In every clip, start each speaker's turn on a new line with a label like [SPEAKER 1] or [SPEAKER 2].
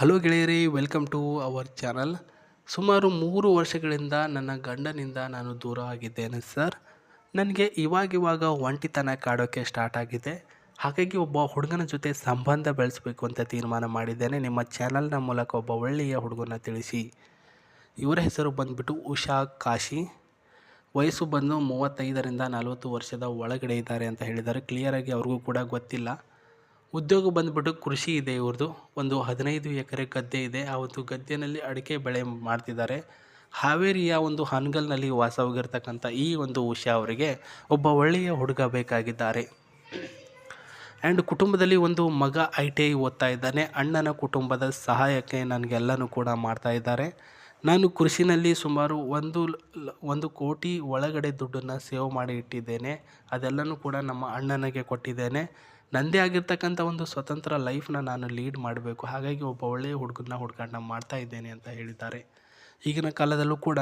[SPEAKER 1] Hello ಗೆಳೆಯರೇ, welcome to our channel. ಸುಮಾರು 3 ವರ್ಷಗಳಿಂದ ನನ್ನ ಗಂಡನಿಂದ ನಾನು ದೂರ ಆಗಿದ್ದೇನೆ ಸರ್. ನನಗೆ ಇವಾಗಿವಾಗ ಒಂಟಿತನ ಕಾಡೋಕ್ಕೆ ಸ್ಟಾರ್ಟ್ ಆಗಿದೆ. ಹಾಗಾಗಿ ಒಬ್ಬ ಹುಡುಗನ ಜೊತೆ ಸಂಬಂಧ ಬೆಳೆಸಬೇಕು ಅಂತ ತೀರ್ಮಾನ ಮಾಡಿದ್ದೇನೆ. ನಿಮ್ಮ ಚಾನಲ್ನ ಮೂಲಕ ಒಬ್ಬ ಒಳ್ಳೆಯ ಹುಡುಗನ ತಿಳಿಸಿ. ಇವರ ಹೆಸರು ಬಂದುಬಿಟ್ಟು ಉಷಾ ಕಾಶಿ. ವಯಸ್ಸು ಬಂದು 35ರಿಂದ 40 ವರ್ಷದ ಒಳಗಡೆ ಇದ್ದಾರೆ ಅಂತ ಹೇಳಿದ್ದಾರೆ. ಕ್ಲಿಯರಾಗಿ ಅವ್ರಿಗೂ ಕೂಡ ಗೊತ್ತಿಲ್ಲ. ಉದ್ಯೋಗ ಬಂದುಬಿಟ್ಟು ಕೃಷಿ ಇದೆ ಇವ್ರದ್ದು. ಒಂದು 15 ಎಕರೆ ಗದ್ದೆ ಇದೆ. ಆ ಒಂದು ಗದ್ದೆಯಲ್ಲಿ ಅಡಿಕೆ ಬೆಳೆ ಮಾಡ್ತಿದ್ದಾರೆ. ಹಾವೇರಿಯ ಒಂದು ಹಾನಗಲ್ನಲ್ಲಿ ವಾಸವಾಗಿರ್ತಕ್ಕಂಥ ಈ ಒಂದು ಉಷಾ ಅವರಿಗೆ ಒಬ್ಬ ಒಳ್ಳೆಯ ಹುಡುಗ ಬೇಕಾಗಿದ್ದಾರೆ. ಆ್ಯಂಡ್ ಕುಟುಂಬದಲ್ಲಿ ಒಂದು ಮಗ ITI ಓದ್ತಾ ಇದ್ದಾನೆ. ಅಣ್ಣನ ಕುಟುಂಬದ ಸಹಾಯಕ್ಕೆ ನನಗೆಲ್ಲನೂ ಕೂಡ ಮಾಡ್ತಾ ಇದ್ದಾರೆ. ನಾನು ಕೃಷಿನಲ್ಲಿ ಸುಮಾರು 1 ಕೋಟಿ ಒಳಗಡೆ ದುಡ್ಡನ್ನು ಸೇವ್ ಮಾಡಿ ಇಟ್ಟಿದ್ದೇನೆ. ಅದೆಲ್ಲನೂ ಕೂಡ ನಮ್ಮ ಅಣ್ಣನಿಗೆ ಕೊಟ್ಟಿದ್ದೇನೆ. ನನ್ನದೇ ಆಗಿರ್ತಕ್ಕಂಥ ಒಂದು ಸ್ವತಂತ್ರ ಲೈಫ್ನ ನಾನು ಲೀಡ್ ಮಾಡಬೇಕು. ಹಾಗಾಗಿ ಒಬ್ಬ ಒಳ್ಳೆಯ ಹುಡುಗನ ಹುಡುಕಾಟ ಮಾಡ್ತಾ ಇದ್ದೇನೆ ಅಂತ ಹೇಳಿದ್ದಾರೆ. ಈಗಿನ ಕಾಲದಲ್ಲೂ ಕೂಡ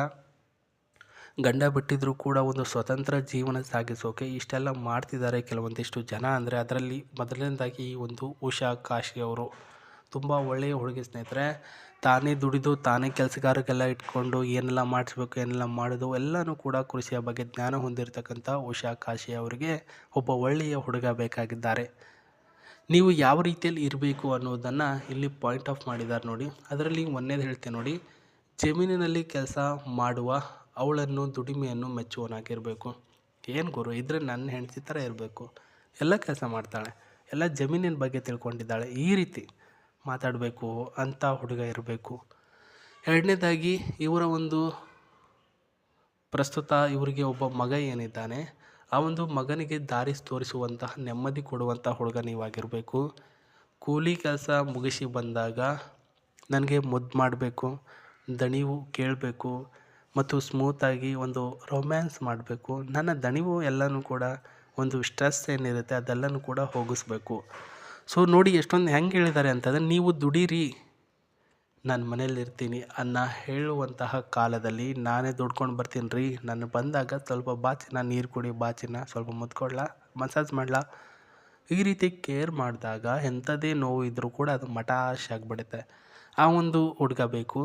[SPEAKER 1] ಗಂಡ ಬಿಟ್ಟಿದ್ರೂ ಕೂಡ ಒಂದು ಸ್ವತಂತ್ರ ಜೀವನ ಸಾಗಿಸೋಕೆ ಇಷ್ಟೆಲ್ಲ ಮಾಡ್ತಿದ್ದಾರೆ ಕೆಲವೊಂದಿಷ್ಟು ಜನ. ಅಂದರೆ ಅದರಲ್ಲಿ ಮೊದಲನೇದಾಗಿ ಈ ಒಂದು ಉಷಾ ಕಾಶಿ ಅವರು ತುಂಬ ಒಳ್ಳೆಯ ಹುಡುಗಿ ಸ್ನೇಹಿತರೆ. ತಾನೇ ದುಡಿದು ತಾನೇ ಕೆಲಸಗಾರರಿಗೆಲ್ಲ ಇಟ್ಕೊಂಡು ಏನೆಲ್ಲ ಮಾಡಿಸ್ಬೇಕು, ಏನೆಲ್ಲ ಮಾಡೋದು ಎಲ್ಲನೂ ಕೂಡ ಕೃಷಿಯ ಬಗ್ಗೆ ಜ್ಞಾನ ಹೊಂದಿರತಕ್ಕಂಥ ಉಷಾ ಕಾಶಿ ಅವರಿಗೆ ಒಬ್ಬ ಒಳ್ಳೆಯ ಹುಡುಗ ಬೇಕಾಗಿದ್ದಾರೆ. ನೀವು ಯಾವ ರೀತಿಯಲ್ಲಿ ಇರಬೇಕು ಅನ್ನೋದನ್ನು ಇಲ್ಲಿ ಪಾಯಿಂಟ್ ಆಫ್ ಮಾಡಿದ್ದಾರೆ ನೋಡಿ. ಅದರಲ್ಲಿ ಒಂದೇದು ಹೇಳ್ತೇನೆ ನೋಡಿ. ಜಮೀನಿನಲ್ಲಿ ಕೆಲಸ ಮಾಡುವ ಅವಳನ್ನು ದುಡಿಮೆಯನ್ನು ಮೆಚ್ಚುವನಾಗಿರಬೇಕು. ಏನು ಗುರು, ಇದ್ರೆ ನನ್ನ ಹೆಂಡತಿ ಥರ ಇರಬೇಕು. ಎಲ್ಲ ಕೆಲಸ ಮಾಡ್ತಾಳೆ, ಎಲ್ಲ ಜಮೀನಿನ ಬಗ್ಗೆ ತಿಳ್ಕೊಂಡಿದ್ದಾಳೆ, ಈ ರೀತಿ ಮಾತಾಡಬೇಕು ಅಂತ ಹುಡುಗ ಇರಬೇಕು. ಎರಡನೇದಾಗಿ ಇವರ ಒಂದು ಪ್ರಸ್ತುತ ಇವರಿಗೆ ಒಬ್ಬ ಮಗ ಏನಿದ್ದಾನೆ, ಆ ಒಂದು ಮಗನಿಗೆ ದಾರಿ ತೋರಿಸುವಂತಹ ನೆಮ್ಮದಿ ಕೊಡುವಂಥ ಹುಡುಗ ನೀವಾಗಿರಬೇಕು. ಕೂಲಿ ಕೆಲಸ ಮುಗಿಸಿ ಬಂದಾಗ ನನಗೆ ಮುದ್ದು ಮಾಡಬೇಕು, ದಣಿವು ಕೇಳಬೇಕು ಮತ್ತು ಸ್ಮೂತಾಗಿ ಒಂದು ರೊಮ್ಯಾನ್ಸ್ ಮಾಡಬೇಕು. ನನ್ನ ದಣಿವು ಎಲ್ಲನೂ ಕೂಡ ಒಂದು ಸ್ಟ್ರೆಸ್ ಏನಿರುತ್ತೆ ಅದೆಲ್ಲನೂ ಕೂಡ ಹೋಗಿಸ್ಬೇಕು. ಸೊ ನೋಡಿ ಎಷ್ಟೊಂದು ಹೆಂಗೆ ಹೇಳಿದ್ದಾರೆ ಅಂತಂದರೆ, ನೀವು ದುಡೀರಿ, ನಾನು ಮನೇಲಿರ್ತೀನಿ ಅನ್ನೋ ಹೇಳುವಂತಹ ಕಾಲದಲ್ಲಿ ನಾನೇ ದುಡ್ಕೊಂಡು ಬರ್ತೀನಿ ರೀ, ನಾನು ಬಂದಾಗ ಸ್ವಲ್ಪ ಬಾಚಿನ ನೀರು ಕುಡಿ, ಬಾಚಿನ ಸ್ವಲ್ಪ ಮುದ್ಕೊಡ್ಲಾ, ಮಸಾಜ್ ಮಾಡಲಾ, ಈ ರೀತಿ ಕೇರ್ ಮಾಡಿದಾಗ ಎಂಥದೇ ನೋವು ಇದ್ದರೂ ಕೂಡ ಅದು ಮಟಾಶ್ ಆಗಿಬಿಡುತ್ತೆ. ಆ ಒಂದು ಹುಡುಗ ಬೇಕು.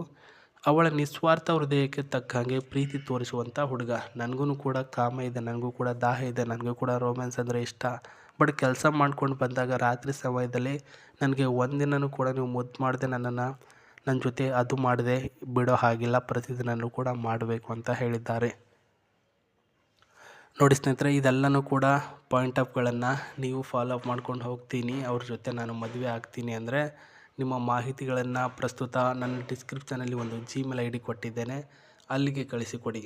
[SPEAKER 1] ಅವಳ ನಿಸ್ವಾರ್ಥ ಹೃದಯಕ್ಕೆ ತಕ್ಕ ಹಾಗೆ ಪ್ರೀತಿ ತೋರಿಸುವಂಥ ಹುಡುಗ. ನನಗೂ ಕೂಡ ಕಾಮ ಇದೆ, ನನಗೂ ಕೂಡ ದಾಹ ಇದೆ, ನನಗೂ ಕೂಡ ರೋಮ್ಯಾನ್ಸ್ ಅಂದರೆ ಇಷ್ಟ. ಬಟ್ ಕೆಲಸ ಮಾಡ್ಕೊಂಡು ಬಂದಾಗ ರಾತ್ರಿ ಸಮಯದಲ್ಲಿ ನನಗೆ ಒಂದಿನನೂ ಕೂಡ ನೀವು ಮುದ್ದು ಮಾಡದೆ ನನ್ನ ಜೊತೆ ಅದು ಮಾಡದೆ ಬಿಡೋ ಹಾಗಿಲ್ಲ, ಪ್ರತಿದಿನವೂ ಕೂಡ ಮಾಡಬೇಕು ಅಂತ ಹೇಳಿದ್ದಾರೆ. ನೋಡಿ ಸ್ನೇಹಿತರೆ, ಇದೆಲ್ಲನೂ ಕೂಡ ಪಾಯಿಂಟ್ ಆಫ್ಗಳನ್ನು ನೀವು ಫಾಲೋ ಅಪ್ ಮಾಡ್ಕೊಂಡು ಹೋಗ್ತೀನಿ. ಅವ್ರ ಜೊತೆ ನಾನು ಮದುವೆ ಆಗ್ತೀನಿ ಅಂದರೆ ನಿಮ್ಮ ಮಾಹಿತಿಗಳನ್ನು ಪ್ರಸ್ತುತ ನನ್ನ ಡಿಸ್ಕ್ರಿಪ್ಷನಲ್ಲಿ ಒಂದು Gmail ID ಕೊಟ್ಟಿದ್ದೇನೆ, ಅಲ್ಲಿಗೆ ಕಳಿಸಿಕೊಡಿ.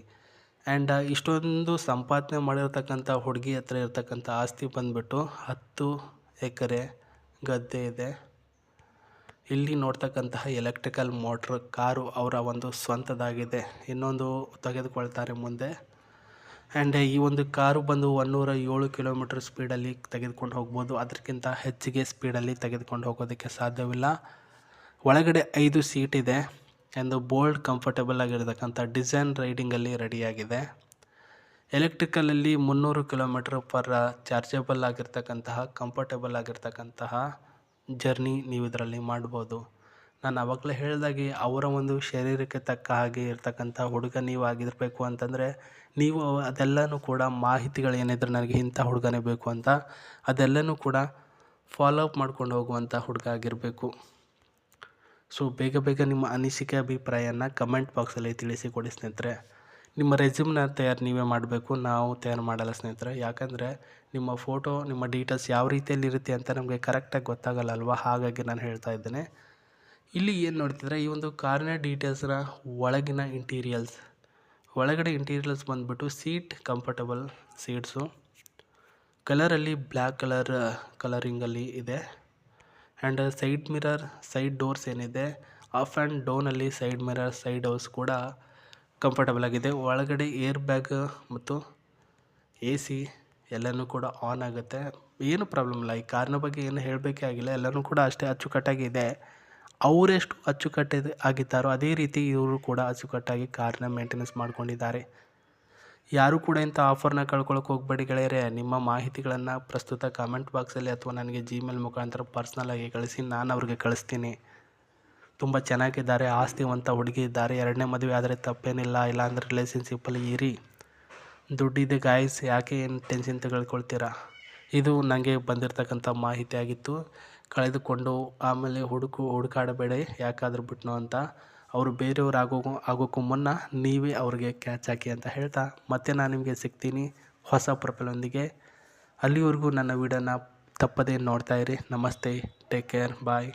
[SPEAKER 1] ಆ್ಯಂಡ್ ಇಷ್ಟೊಂದು ಸಂಪಾದನೆ ಮಾಡಿರ್ತಕ್ಕಂಥ ಹುಡುಗಿ ಹತ್ರ ಇರ್ತಕ್ಕಂಥ ಆಸ್ತಿ ಬಂದುಬಿಟ್ಟು 10 ಎಕರೆ ಗದ್ದೆ ಇದೆ. ಇಲ್ಲಿ ನೋಡ್ತಕ್ಕಂತಹ ಎಲೆಕ್ಟ್ರಿಕಲ್ ಮೋಟ್ರ್ ಕಾರು ಅವರ ಒಂದು ಸ್ವಂತದಾಗಿದೆ. ಇನ್ನೊಂದು ತೆಗೆದುಕೊಳ್ತಾರೆ ಮುಂದೆ. ಆ್ಯಂಡ್ ಈ ಒಂದು ಕಾರು ಬಂದು 107 ಕಿಲೋಮೀಟರ್ ಸ್ಪೀಡಲ್ಲಿ ತೆಗೆದುಕೊಂಡು ಹೋಗ್ಬೋದು. ಅದಕ್ಕಿಂತ ಹೆಚ್ಚಿಗೆ ಸ್ಪೀಡಲ್ಲಿ ತೆಗೆದುಕೊಂಡು ಹೋಗೋದಕ್ಕೆ ಸಾಧ್ಯವಿಲ್ಲ. ಒಳಗಡೆ 5 ಸೀಟ್ ಇದೆ. ಎಂದು ಬೋಲ್ಡ್ ಕಂಫರ್ಟಬಲ್ ಆಗಿರತಕ್ಕಂಥ ಡಿಸೈನ್ ರೈಡಿಂಗಲ್ಲಿ ರೆಡಿಯಾಗಿದೆ. ಎಲೆಕ್ಟ್ರಿಕಲಲ್ಲಿ 300 ಕಿಲೋಮೀಟರ್ ಪರ್ ಚಾರ್ಜಬಲ್ ಆಗಿರ್ತಕ್ಕಂತಹ ಕಂಫರ್ಟಬಲ್ ಆಗಿರ್ತಕ್ಕಂತಹ ಜರ್ನಿ ನೀವು ಇದರಲ್ಲಿ ಮಾಡ್ಬೋದು. ನಾನು ಆವಾಗಲೇ ಹೇಳಿದಾಗೆ ಅವರ ಒಂದು ಶರೀರಕ್ಕೆ ತಕ್ಕ ಹಾಗೆ ಇರ್ತಕ್ಕಂಥ ಹುಡುಗ ನೀವು ಆಗಿರಬೇಕು ಅಂತಂದರೆ ನೀವು ಅದೆಲ್ಲನೂ ಕೂಡ ಮಾಹಿತಿಗಳೇನಿದ್ರೆ ನನಗೆ ಇಂಥ ಹುಡುಗನೇ ಬೇಕು ಅಂತ ಅದೆಲ್ಲನೂ ಕೂಡ ಫಾಲೋ ಅಪ್ ಮಾಡ್ಕೊಂಡು ಹೋಗುವಂಥ ಹುಡುಗ ಆಗಿರಬೇಕು. ಸೊ ಬೇಗ ನಿಮ್ಮ ಅನಿಸಿಕೆ ಅಭಿಪ್ರಾಯನ ಕಮೆಂಟ್ ಬಾಕ್ಸಲ್ಲಿ ತಿಳಿಸಿಕೊಡಿ ಸ್ನೇಹಿತರೆ. ನಿಮ್ಮ ರೆಸ್ಯೂಮ್ನ ತಯಾರು ನೀವೇ ಮಾಡಬೇಕು, ನಾವು ತಯಾರು ಮಾಡಲ್ಲ ಸ್ನೇಹಿತರೆ. ಯಾಕಂದರೆ ನಿಮ್ಮ ಫೋಟೋ, ನಿಮ್ಮ ಡೀಟೇಲ್ಸ್ ಯಾವ ರೀತಿಯಲ್ಲಿ ಇರುತ್ತೆ ಅಂತ ನಮಗೆ ಕರೆಕ್ಟಾಗಿ ಗೊತ್ತಾಗಲ್ಲ ಅಲ್ವಾ, ಹಾಗಾಗಿ ನಾನು ಹೇಳ್ತಾ ಇದ್ದೇನೆ. ಇಲ್ಲಿ ಏನು ನೋಡ್ತಿದ್ರೆ, ಈ ಒಂದು ಕಾರಿನ ಡೀಟೇಲ್ಸ್ನ ಒಳಗಿನ ಒಳಗಡೆ ಇಂಟೀರಿಯಲ್ಸ್ ಬಂದುಬಿಟ್ಟು ಸೀಟ್ ಕಂಫರ್ಟಬಲ್ ಸೀಟ್ಸು, ಕಲರಲ್ಲಿ ಬ್ಲ್ಯಾಕ್ ಕಲರಿಂಗಲ್ಲಿ ಇದೆ. And side mirror, side doors ಏನಿದೆ ಅಪ್ ಆ್ಯಂಡ್ ಡೌನಲ್ಲಿ ಸೈಡ್ ಮಿರರ್, ಸೈಡ್ ಡೋರ್ಸ್ ಕೂಡ ಕಂಫರ್ಟಬಲ್ ಆಗಿದೆ. ಒಳಗಡೆ ಏರ್ ಬ್ಯಾಗ್ ಮತ್ತು AC ಎಲ್ಲನೂ ಕೂಡ ಆನ್ ಆಗುತ್ತೆ, ಏನು ಪ್ರಾಬ್ಲಮ್ ಇಲ್ಲ. ಈ ಕಾರಿನ ಬಗ್ಗೆ ಏನು ಹೇಳಬೇಕೇ ಆಗಿಲ್ಲ, ಎಲ್ಲನೂ ಕೂಡ ಅಷ್ಟೇ ಅಚ್ಚುಕಟ್ಟಾಗಿದೆ. ಅವರೆಷ್ಟು ಅಚ್ಚುಕಟ್ಟಾಗಿ ಆಗಿದ್ದಾರೋ ಅದೇ ರೀತಿ ಇವರು ಕೂಡ ಅಚ್ಚುಕಟ್ಟಾಗಿ ಕಾರನ್ನ ಮೇಂಟೆನೆನ್ಸ್ ಮಾಡ್ಕೊಂಡಿದ್ದಾರೆ. ಯಾರೂ ಕೂಡ ಇಂಥ ಆಫರ್ನ ಕಳ್ಕೊಳ್ಳೋಕೆ ಹೋಗಬೇಡಿ ಗೆಳೆಯರೇ. ನಿಮ್ಮ ಮಾಹಿತಿಗಳನ್ನು ಪ್ರಸ್ತುತ ಕಮೆಂಟ್ ಬಾಕ್ಸಲ್ಲಿ ಅಥವಾ ನನಗೆ Gmail ಮುಖಾಂತರ ಪರ್ಸ್ನಲಾಗಿ ಕಳಿಸಿ, ನಾನು ಅವ್ರಿಗೆ ಕಳಿಸ್ತೀನಿ. ತುಂಬ ಚೆನ್ನಾಗಿದ್ದಾರೆ, ಆಸ್ತಿವಂತ ಹುಡುಗಿ ಇದ್ದಾರೆ, ಎರಡನೇ ಮದುವೆ ಆದರೆ ತಪ್ಪೇನಿಲ್ಲ, ಇಲ್ಲಾಂದರೆ ರಿಲೇಷನ್ಶಿಪ್ಪಲ್ಲಿ ಇರಿ, ದುಡ್ಡಿದೆ ಗಾಯ್ಸ್, ಯಾಕೆ ಏನು ಟೆನ್ಷನ್ ತೆಗೆದುಕೊಳ್ತೀರಾ. ಇದು ನನಗೆ ಬಂದಿರತಕ್ಕಂಥ ಮಾಹಿತಿ ಆಗಿತ್ತು. ಕಳೆದುಕೊಂಡು ಆಮೇಲೆ ಹುಡುಕಾಡಬೇಡಿ ಯಾಕಾದರೂ ಬಿಟ್ನೋ ಅಂತ. ಅವರು ಬೇರೆಯವ್ರು ಆಗೋಕ್ಕೂ ಮುನ್ನ ನೀವೇ ಅವ್ರಿಗೆ ಕ್ಯಾಚ್ ಹಾಕಿ ಅಂತ ಹೇಳ್ತಾ ಮತ್ತೆ ನಾನು ನಿಮಗೆ ಸಿಗ್ತೀನಿ ಹೊಸ ಪ್ರೊಫೈಲೊಂದಿಗೆ. ಅಲ್ಲಿವರೆಗೂ ನನ್ನ ವೀಡಿಯೋನ ತಪ್ಪದೇ ನೋಡ್ತಾಯಿರಿ. ನಮಸ್ತೆ, ಟೇಕ್ ಕೇರ್, ಬಾಯ್.